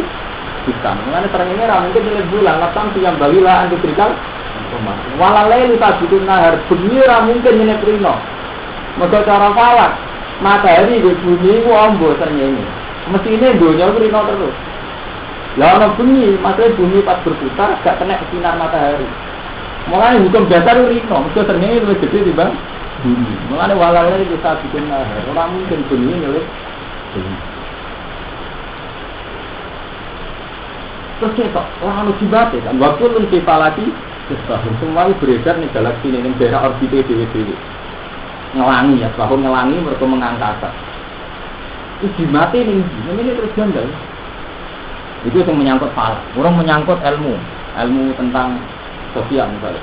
bisa. Mengenai sernenge ora mungkin nyelip bulan. Lasam siyam bagilah antuk bikal komar. Walalai bisa bikun nahar, bengi ora mungkin nyelip rino. Mergo cara falak matahari di bumi ku ombo sernenge. Mesine donya ku rino terus. Lah ana bengi, matahari bumi pas berputar gak kena sinar matahari. Mulane hukum dasar rino, mesti sernenge luwih gede timbang bumi. Mulane walalane bisa bikin nahar. Ora mungkin bumi nyelip bumi. Terus kok ora ono jibate kan waktu lunti falaki sebab semua beredar ning galaksi ning daerah orbite dhewe-dhewe. Ngelangi ya, bahwa ngelangi mereka mengangkasa. Itu jibate ning ini terus jandal. Itu yang menyangkut falak. Orang menyangkut ilmu tentang sosial misalnya.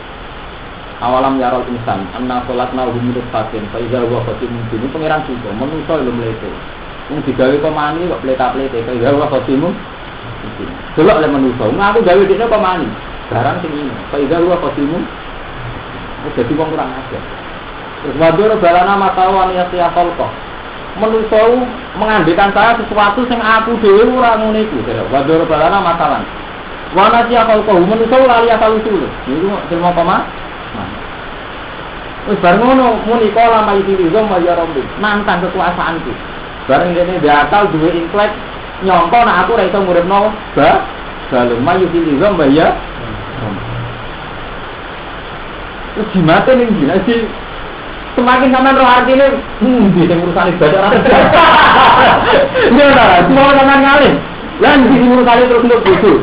Awalam yarol insan, anna kholaqna hu min nutfatin, fa idza huwa khatimun mubin. Itu pangeran juga, manusa lho mlete. Wong digawe komani kok pleta-plete, fa idza huwa khatimun mubin. Delok le manusa, aku gawe dekne komani. Barang sing ini, fa idza huwa khatimun. Dadi wong kurang ajar. Terus wadur balana matawan ya khalqa. Manusa mengandekan saya sesuatu sing aku dhewe ora ngono iku. Wadur balana masalan. Wana siya khalqa, manusa lali asal usul. Niku terima apa wis bar ngono muni kala mayyidizom ya rabbi nantang kekuasaanku bareng dene diatal duwe intelek nyangka nek aku ora iso nguripno balung mayyidizom ya wis dimate ning dadi semakin sampean roh artine ndi sing urusane ibadah ora ya ora semua sampean ngalih lan di urusane terus nduk bojo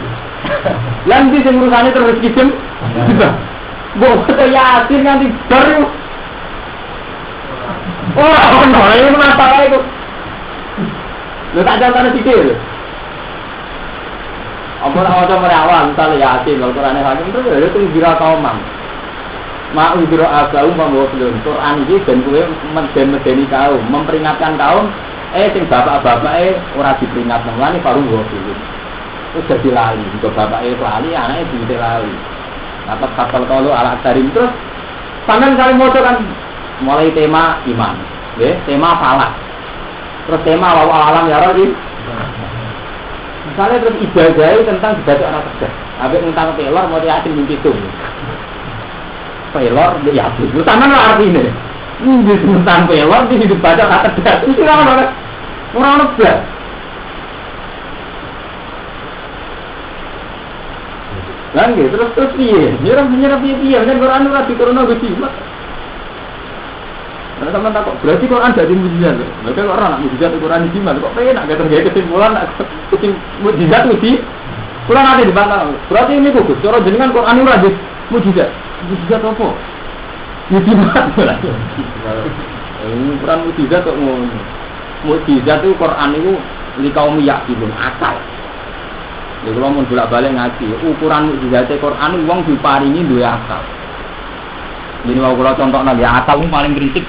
lan di urusane terus rezeki Bos yakin nanti baru. Oh, no, ini masalah itu. Lu tak jalan sikit. Apa merawat, misalnya yakin kalau Quran hakim itu ya itu kira kaumam. Mau kira agama membawa belum Quran ini dan gue medeni kaum, memperingatkan kaum. Sing bapak-bapak ora diperingat nang baru gue belum. Terus jadi lali, juga bapak lali, anaknya jadi lali. Dapat kapal kalau ala tarim terus sampean kali moco kan mulai tema iman, tema falak, terus tema alam ya roh misalnya terus ijazah tentang dibaca anak kerja, abis tentang pelor mau yakin menghitung, pelor dia yakin, lu sampean lah artinya, tentang pelor di hidup baca anak kerja, itu orang lebih. Lan nggih terus piye? Nyerap piye? Nek Quran ora diturunno Gusti. Nek sampean takok, berarti Quran dadi mujizat. Lha kok ora nak mujizat Quran iki mah kok penak gak tergawe kesimpulan nak mujizat mesti. Quran ada di bantah. Berarti ini kok cara jenengan Quran ora di mujizat. Mujizat apa? Mujizat. Quran mujizat kok ngono. Mujizat itu Quran itu li kaum yakin akal. Jadi kalau mau bolak-balik ngaji, ukuran mukjizat Quran wong diparingi duwe akal. Jadi kalau contoh nabi akal paling prinsip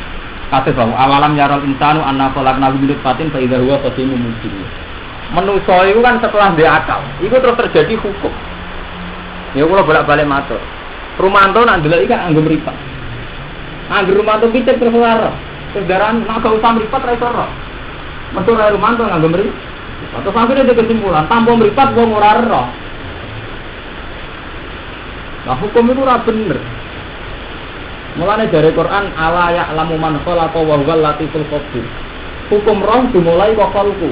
kata bahwa awalam yarol insanu anna khalaqna min nutfatin fa idza huwa khatimun mubin. Manusa itu kan setelah dia akal, itu terus terjadi hukum. Ya kalau bolak-balik matur. Rumanto nak ndelok iki anggo mripat. Anggo Rumanto pitik terus lara. Kendaraan nak gak usah mripat ra iso ora. Metu ra Rumanto nganggo mripat. Atau akhirnya ada kesimpulan, tanpa meripat wong ora ero. Nah hukum itu ora bener. Mulane dari Quran ala ya'lamu man khalaqa wa huwal latiful khabir. Hukum roh dimulai kok khalqu.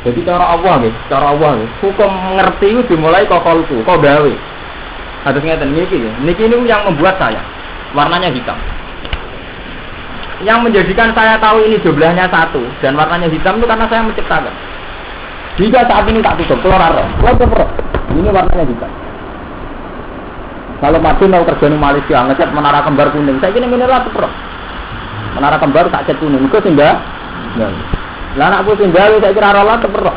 Jadi cara Allah nggih, hukum ngerti itu dimulai kok khalqu, kok gawe. Harus ngeten niki ya. Niki ini yang membuat saya warnanya hitam. Yang menjadikan saya tahu ini jumlahnya satu dan warnanya hitam itu karena saya menciptakan. Jika saat ini tak tutup, keluar ini warnanya hitam. Kalau mati mau kerja di Malaysia ngecat menara kembar kuning, saya kira mineral terus. Menara kembar tak cat kuning, itu sehingga. Lah anakku sehingga saya kira rola terus.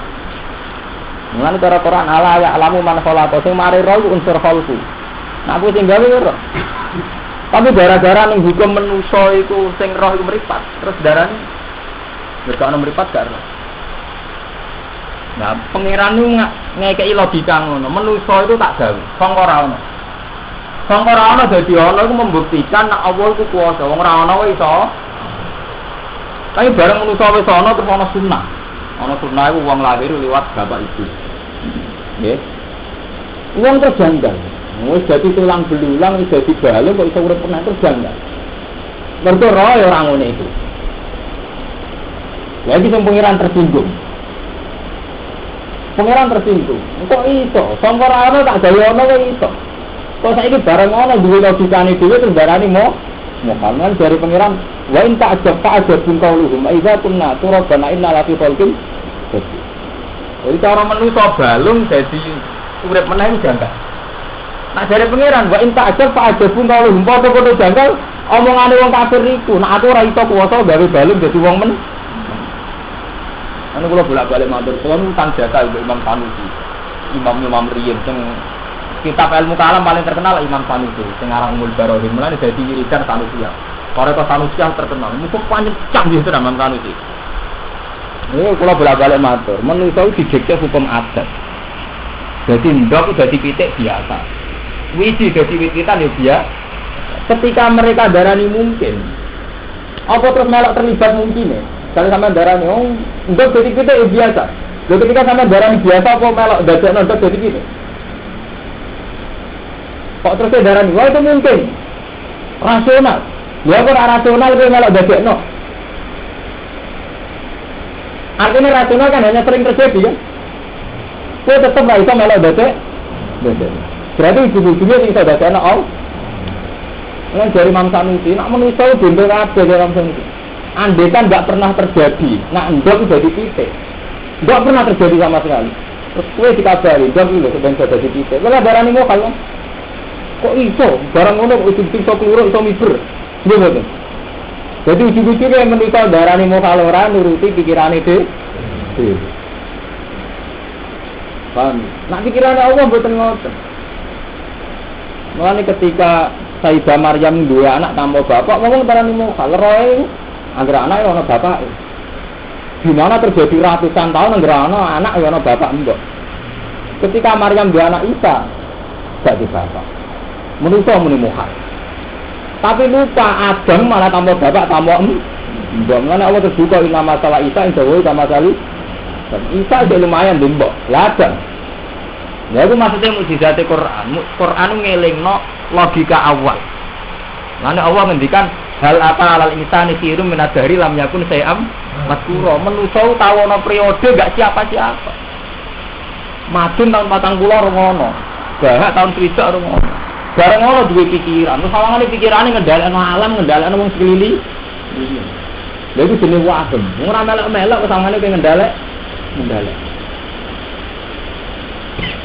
Mulane cara Quran ala ya alamu man khalaqa sing mari roh unsur khalqu. Nak aku sehingga itu. Tapi gara-gara ning hukum manusa iku sing roh iku mripat, terus darane berkah mripat gak roh. Nah, pangeran niku ngekeki logika ngono. Manusa itu tak gawe, sangka ora ono. Sangka ora ono dadi ono iku membuktikan nek Allah iku kuwasa, wong ora ono wae iso. Tapi bareng manusa wis ono terus ono sunnah. Ono sunnah iku wong lahir liwat bapak ibu. Nggih. Wong terjanggal. Wis dadi tulang belulang, wis dadi balung kok iso urip pernah terjanggal. Mergo roh ya ora ngene iku. Lagi sing pangeran tersinggung. Pangeran tersinggung. Kok iso? Sangka ora ono tak gawe ono kok iso. Kok saiki bareng ono duwe logikane dhewe terus darani Muhammad dari pangeran wa in ta'ajab fa'ajabun qauluhum idza kunna turabana inna la fi khalqin jadid. Jadi cara manusa balung dadi urip meneh janggal. Nah dari pangeran, wa inta ajar pak ajar pun kalau foto-foto janggal, omongane wong kafir niku. Nah aku ora iso kuwasa gawe balung dadi wong men. Anu kula bolak-balik matur, kula utang jasa Mbak Imam Sanusi. Imam-imam riyin sing kitab ilmu kalam paling terkenal Imam Sanusi, sing aran Umul Barohim. Mulane dadi wiridan Sanusi. Karena Sanusi terkenal, mumpung panjang canggih tenan Imam Sanusi. Ini kula bolak-balik matur, menungso didikte hukum adat. Jadi ndok dadi pitik biasa. Wiji dadi wit-witan ya biasa. Ketika mereka darani mungkin, apa terus melok terlibat mungkin ya? Kalau sama darani, ndok dadi pitik ya biasa. Lalu ketika sama darani biasa apa melok dadekno ndok dadi pitik? Kok terus darani, wah itu mungkin. Rasional. Ya kok rasional kowe melok dadekno. Artinya rasional kan hanya sering terjadi kan? Kowe tetep ra iso melok dadek. Berarti ujung-ujungnya sing iso dadekno Allah. Lan dari Imam Sanusi, nak manusa bentuk kabeh dari Imam Sanusi. Andai kan enggak pernah terjadi, nak ndok jadi titik. Enggak pernah terjadi sama sekali. Terus kowe dikabari, ndok iki lho sebenarnya jadi titik. Lah barani mokal. Kok iso? Barang ngono kok ujung-ujung iso keluruk iso miber. Nggih mboten. Jadi ujung-ujungnya menika darani mokal ora nuruti pikirane dhewe. Paham? Nak pikirane Allah mboten ngoten. Mulane ketika Sayyidah Maryam dua anak tanpa bapak, ngomong darani mokal roe anggere anak ana bapak. Di mana terjadi ratusan tahun anggere ana anak ana bapak mbok. Ketika Maryam dua anak Isa, gak di bapak. Menungso muni mokal. Tapi lupa Adam malah tambah bapak tambah mbok. Ngene Allah terbuka ina masalah Isa ing dawuh sama sekali. Isa itu lumayan mbok. Lah Adam. Ya itu maksudnya mukjizat Quran. Quran ngelingno logika awal. Lan Allah ngendikan hal apa alal insani khirum min adhari lam yakun sayam maskura. Menungso tawono periode gak siapa-siapa. Madun tahun 40 ngono. Bahak tahun 30 ngono. Bareng ngono duwe pikiran. Terus sawangane pikirane ngendhalekno alam, ngendhalekno wong sekeliling. Lha iku jenenge waham. Ora melok-melok sawangane pengen ngendhalek.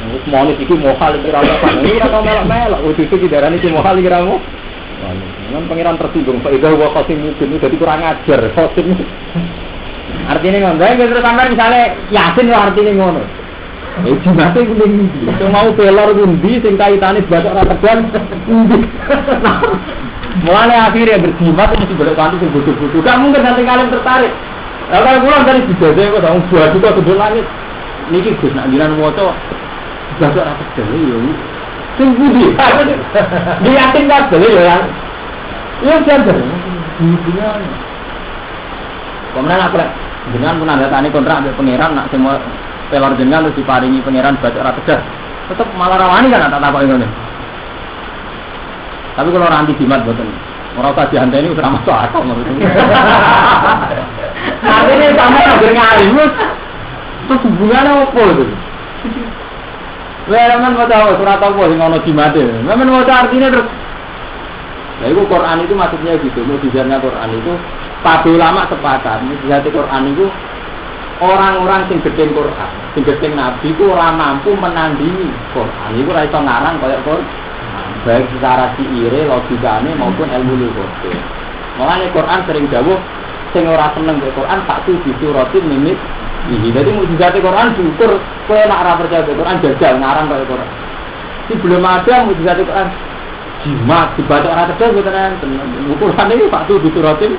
Wis mau iki mokal iki ra apa. Iki ora melok-melok. Wis iki darane iki mokal iki ra mo. Nan pangeran tersinggung. Pak Ida wa qasim mungkin dadi kurang ajar. Qasim. Artine ngono. Terus sampeyan misale yasin lho artine ngono. Jumate kuning ndi? Sing mau pelor kundi sing kaitane batok ra tegan. Mulane akhirnya berjimat mesti golek kanthi sing bodoh-bodoh. Gak mungkin nanti kalian tertarik. Lah kalau kula dari dijajah kok dong buah juga kedul langit. Niki Gus nak jiran waca batok ra tegan ya. Sing pundi? Dia yakin kabeh ya. Iya jan. Dunia. Kemudian aku dengan menandatangani kontrak ambek pangeran nak semua pelor jenengan terus diparingi pangeran baca ora tegas. Tetep malah rawani kan tak takoki ngene. Tapi kalau ora anti jimat mboten. Ora usah dianteni wis ora masuk akal ngono. Artine sampe anggere ngalim terus hubungane opo itu? Werangan maca surat apa sing ana jimate. Memang maca artine terus. Nah itu Quran itu maksudnya gitu. Mukjizatnya Quran itu para ulama sepakat. Mukjizat Quran itu orang-orang sing gedeng Quran, sing gedeng Nabi itu orang mampu menandingi Quran. Iku ora iso ngarang kaya Quran. Baik secara siire, logikane maupun ilmu lugate. Mulane Quran sering dawuh sing ora seneng karo Quran tak tuju suratin mimit. Jadi mukjizat Quran diukur kowe nek ora percaya Quran jajal ngarang kaya Quran. Si belum ada mukjizat Quran jimat dibaca ora tegas mboten enten. Ukuran iki tak tuju suratin.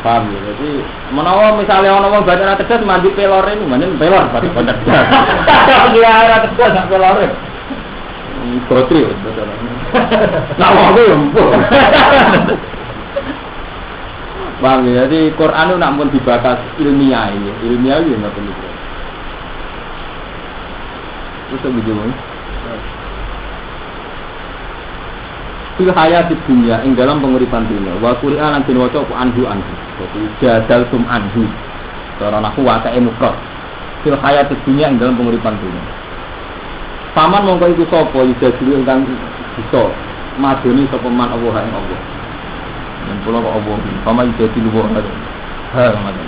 Paham ya, jadi menawa misalnya orang mau baca tegas mandi pelor ini, mandi pelor baca tegas. Dia ada tegas nak pelor. Protri, betul. Nak mau empuk. Paham ya, jadi Quran itu nak pun dibakas ilmiah ini nggak perlu. Terus begini. Fil hayatid dunya ing dalam penguripan dunia wa Qur'an lan den waca anhu jadi jadal sum anhu cara naku wae mufrad fil hayatid dunya ing dalam penguripan dunia paman mongko iku sapa ida dulu ingkang bisa madoni sapa man Allah ing Allah men kula kok Allah paman ida dulu ha ngoten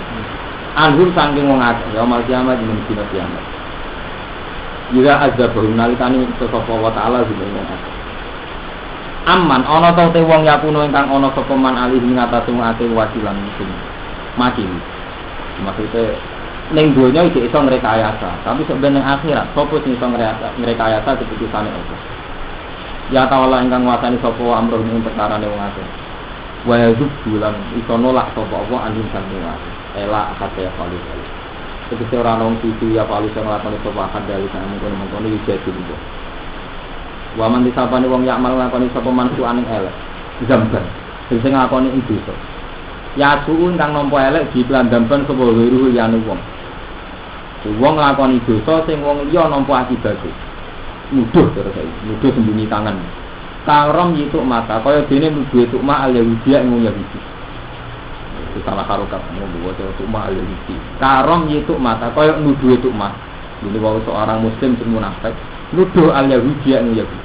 anhu saking wong akeh ya mal kiamat ing dina kiamat ira azabun nalikane sapa wa taala jenenge aman ana ta te wong yakuno ingkang ana sapa man alih ing atase ate wajilan musim mati Maksudnya ning donya iki iso ngrekayasa, tapi sebenarnya akhirat sapa sing iso ngrekayasa keputusane Allah. Ya ta'ala ingkang nguasani sapa amruh ing perkarane wong akeh. Wa yazubbu lan iso nolak sapa Allah anjing sanging akeh. Ela kate palu. Tegese ora nang situ ya palu sing nglakoni sapa akeh dari kang mungkon iki jadi juga. Wa man disapane wong yakmal nglakoni sapa mansu aning elek. Zamban. Sing nglakoni ing dosa. Ya suun kang nampa elek diplandamban sapa wiruh yane wong. Wong nglakoni dosa sing wong liya nampa akibate. Nuduh terus nuduh sembunyi tangan. Karom yituk mata kaya dene nuduh tukma al-Yahudi ing Yahudi. Itu salah harokat ngomong wae tukma al-Yahudi. Karom yituk mata kaya nuduh tukma. Dene wae seorang muslim sing munafik nuduh al-Yahudi ing Yahudi.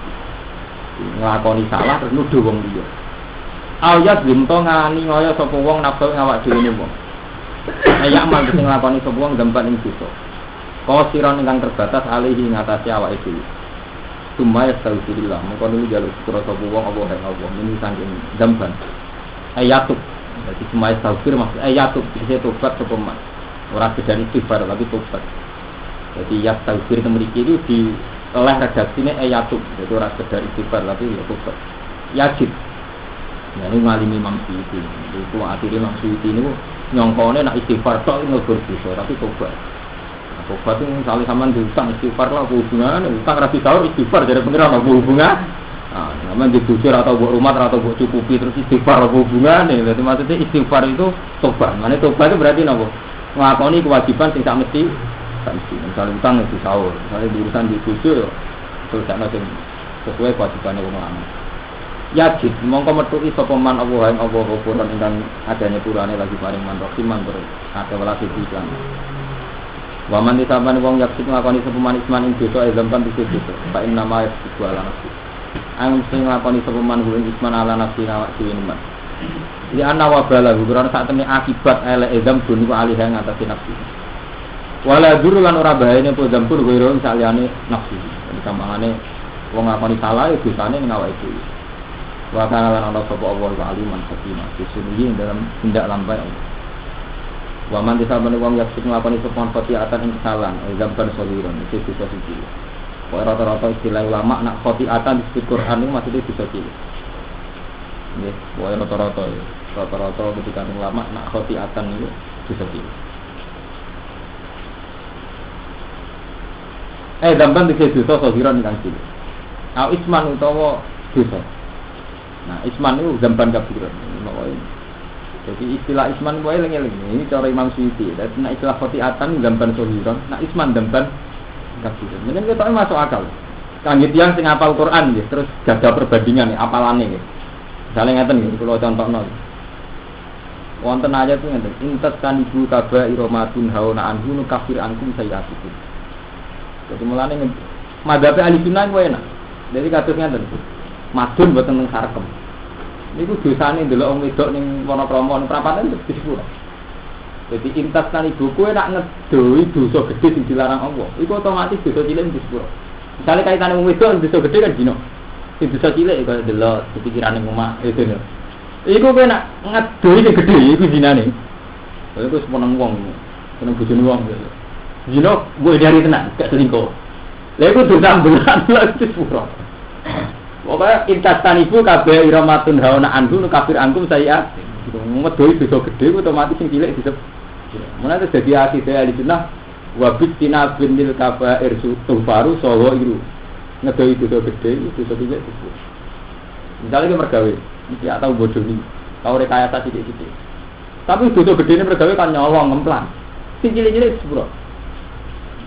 Nglakoni salah terus nuduh wong liya. Ayat dimto ngani kaya sapa wong nafsu ngawak dhewe wong. Ayak amal sing nglakoni sapa wong gampan ing dosa. Kosiran ingkang terbatas alihi ngatasi awake dhewe. Sumaya astagfirullah, mengko niku jaluk sepura sapa wong apa hang Allah mini saking gamban. Ayatuk. Dadi sumaya astagfir maksud ayatuk iki tobat sapa man. Ora sekedar istighfar tapi tobat. Jadi ya astagfir mriki itu di oleh redaksine ayatuk. Jadi ora sekedar istighfar tapi ya tobat. Yajib. Ya ini ngalimi Imam Suyuti. Itu akhirnya Imam Suyuti ini nyongkone nak istighfar tok ngebur dosa tapi tobat. Tobat itu misalnya sampean diutang istighfar lah hubungan, utang ra disaur istighfar dari pengira apa hubungan. Nah, sampean dibujur atau buat rumah atau buat cukupi terus istighfar apa hubungan nih. Berarti maksudnya istighfar itu tobat. Mana tobat itu berarti napa? Nglakoni kewajiban sing sak mesti. Misalnya utang itu disaur, misalnya diurusan dibujur terus ana sing sesuai kewajibane wong lanang. Yajid mongko metuki sapa man Allah ing Allah ghafuran ingkang adanya purane lagi paring man rahiman terus ate welas iklan. Waman ditamani wong yaksik nglakoni sapa man isman ing dosa zamban disitu. Fa inna ma yasiku ala nafsi. Ang sing nglakoni sapa man ing isman ala nafsi awak dhewe nemen. Li anna wa bala guran sak temne akibat elek zam dun ku alih ing atase nafsi. Wala dzur lan ora bahayane apa zampur goro saliyane nafsi. Dadi kamangane wong nglakoni salah ya dosane ning awake dhewe. Wa kana lan ana sapa Allah wa aliman hakim. Sesungguhnya dalam tindak lambai Allah. Waman disabane wong yaksik nglakoni sapa khotiatan ing kesalahan, zamban soliron iki dosa siji. Kok rata-rata istilah ulama nak khotiatan di Quran itu maksudnya dosa cilik. Nggih, wae rata-rata ketika ulama nak khotiatan itu dosa cilik. Zamban iki dosa soliron ingkang cilik. Isman utawa dosa. Nah, isman itu zamban kabiran. Jadi istilah isman wae eling-eling ini cara Imam Suyuti. Dan istilah khotiatan gamban sohiron, nah isman gamban kabiran. Menen ketoke masuk akal. Kangge tiyang sing hafal Quran nggih, terus jaga perbandingan apalane nggih. Misale ngeten nggih, kula contohno. Wonten ayat ngeten, intas kan ibu kaba iromatun hauna anhu kafir ankum sayyatikum. Jadi mulane madhabe ahli sunnah wae enak. Jadi kados ngeten. Madun mboten teng sarkem. Niku dosane ndelok wong wedok ning Wonokrama ning prapatan terus disepuro. Jadi intas kan ibu kowe nak ngedoi dosa gedhe sing dilarang Allah. Iku otomatis dosa cilik disepuro. Misale kaitane wong wedok dosa gedhe kan dino. Sing dosa cilik kaya delok pikirane omah itu lho. Iku kowe nak ngedoi sing gedhe iku dinane. Iku semeneng wong, seneng bojone wong. Dino kowe dari tenan gak selingkuh. Lha iku dosa berat lha disepuro. Pokoknya intastan ibu kabeh iramatun hauna anhu kafir ankum saya. Ngedoi dosa gedhe otomatis sing cilik disep. Mulane dadi akide ahli sunnah wa bitina binil kabair tufaru sawa iru. Ngedoi dosa gedhe dosa cilik disep. Misale ki mergawe, iki atau bodoh iki. Tau rekayasa sithik-sithik. Tapi dosa gedene mergawe kan nyolong ngemplang. Sing cilik-cilik disepuro.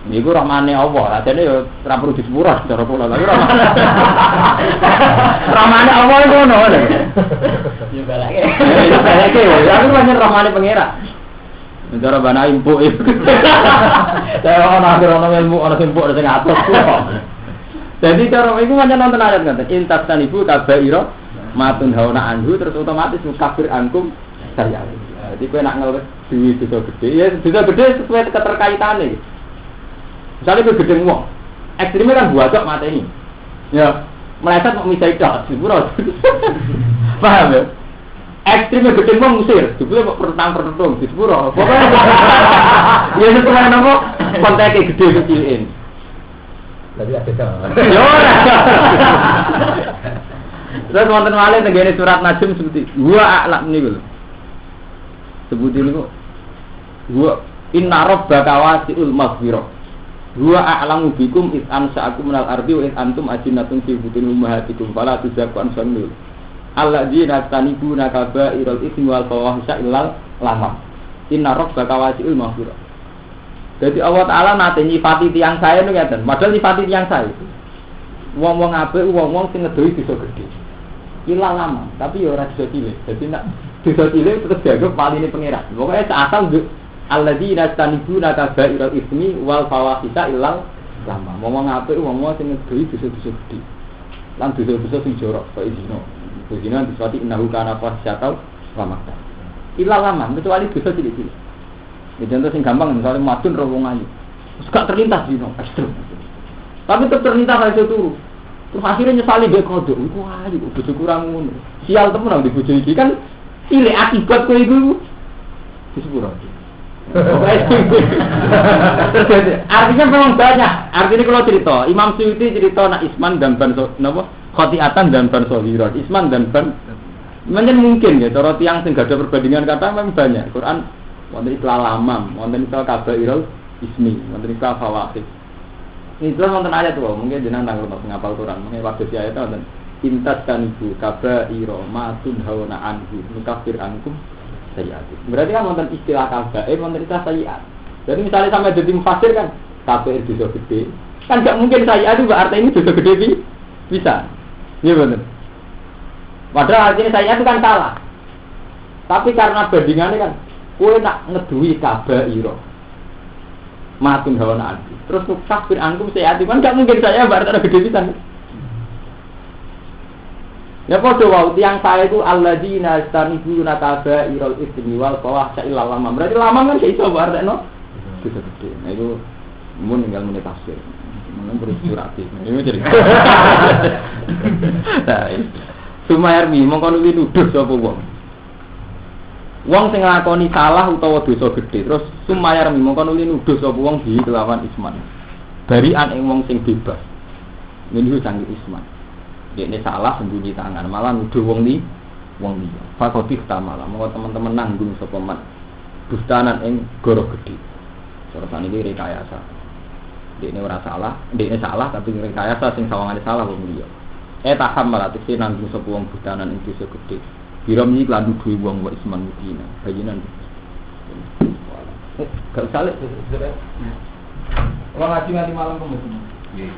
Niku rahmane Allah, ajane yo ora perlu disepuro cara kula. Tapi rahmane Allah ngono lho. Yo balake. Yo balake. Aku pancen rahmane pangeran. Cara bana impuk. Saya ana ilmu ana sing impuk sing atos kok. Jadi cara iku pancen nonton ayat ngoten. Intas tanibu kabaira matun hauna anhu terus otomatis kafir ankum saya. Jadi kowe nak ngelwes duwi dosa gede. Ya dosa gede sesuai keterkaitane. Misalnya gue gedeng wong, ekstrimnya kan buacok mata ini, ya meleset mau misai dah, sibuk. Paham ya? ekstrimnya gede mau ngusir, jebule kok pertang-pertung di sepuro. Pokoknya ya setelah nopo kontaknya gede kecilin. Tadi ada sama. Yo. Terus wonten malih tenggene surat Najm seperti wa a'lam niku lho. Sebuti niku wa inna rabbaka wasi'ul maghfirah. Wa a'lamu bikum id ansa'akum minal ardi wa id antum ajinnatun fi butuni ummahatikum fala tuzakku anfusakum. Alladzina tanibuna kaba'irul itsmi wal fawahisha illal lamam. Inna rabbaka wasi'ul maghfirah. Jadi Allah Taala nate nyifati tiyang saya niku ngeten. Padahal nyifati tiyang saya. Wong-wong apik, wong-wong sing ngedohi dosa gedhe. Illal lamam, tapi ya ora dosa cilik. Dadi nek dosa cilik terus dianggap paline pangeran. Pokoke asal alladzina tanibuna kaba'irul itsmi wal fawahisha illal lamam. Wong apik, wong-wong sing ngedohi dosa-dosa gedhe. Lan dosa-dosa sing jorok kaya zina. Begini disebut innahu kana fasyatau lamata. Ilah lama, kecuali dosa cilik-cilik. Ya contoh sing gampang misalnya madun roh wong ayu. Terus gak terlintas dino ekstrem. Tapi tetep terlintas aja turu. Terus akhirnya nyesali dhek kodok. Iku ayu bojo kurang ngono. Sial temen nang dibojo iki kan cilik akibat kowe iku. Disepuro. Artinya memang banyak. Artinya kalau cerita, Imam Suyuti cerita nak Isman dan ban napa? Khotiatan dan ban sohiron, Isman dan ban. Mungkin ya, cara tiang sing gak ada perbandingan kata memang banyak. Quran wonten istilah lamam, wonten istilah kabairul ismi, wonten istilah fawaqih. Ini terus wonten ayat tuh, mungkin jenengan nang ngono ngapal Quran, mungkin waktu si ayat wonten intas kanibu kabairo ma tunhauna anhu nukafir ankum sayiat. Berarti kan wonten istilah kabair, wonten istilah sayiat. Jadi misalnya sampai jadi mufasir kan kabair dosa gede, kan gak mungkin sayiat itu artinya ini dosa gede bisa. Iya benar. Padahal artinya saya itu kan salah. Tapi karena bandingannya kan, kue nak ngeduwi kabairo, matun hawa nanti. Terus kafir angkum saya kan nggak mungkin saya berarti ada gede pisan. Ya podo wau tiang saya itu alladzina yastanibuna kabairul itsmi wal fawahisha illal lamam. Berarti lamam kan iso berarti no. Bisa gede. Nah itu mun tinggal muni tafsir. Mun bersurat iki. Ini jadi. Nah, Sumayarmi mongko nuduh sapa wong. Wong sing nglakoni salah utawa dosa gedhe, terus Sumayarmi mongko nuduh sapa wong di kelawan isman. Barian ing wong sing bebas. Niku sangi isman. Dekne salah sembunyi tangan, malah nuduh wong liya. Fakotih ta malah mongko teman-teman nanggung sapa man. Bustanan ing goro gedhe. Cara saniki rekayasa. Dekne ora salah, dekne salah tapi rekayasa sing sawangane salah wong liya. Taham malah tekse nanggung sapa wong budanan ing dosa gedhe. Biram iki lan duwe wong wa isman mudina. Bayinan. Kalau saleh Wong ngaji nganti malam kemudian. Nggih.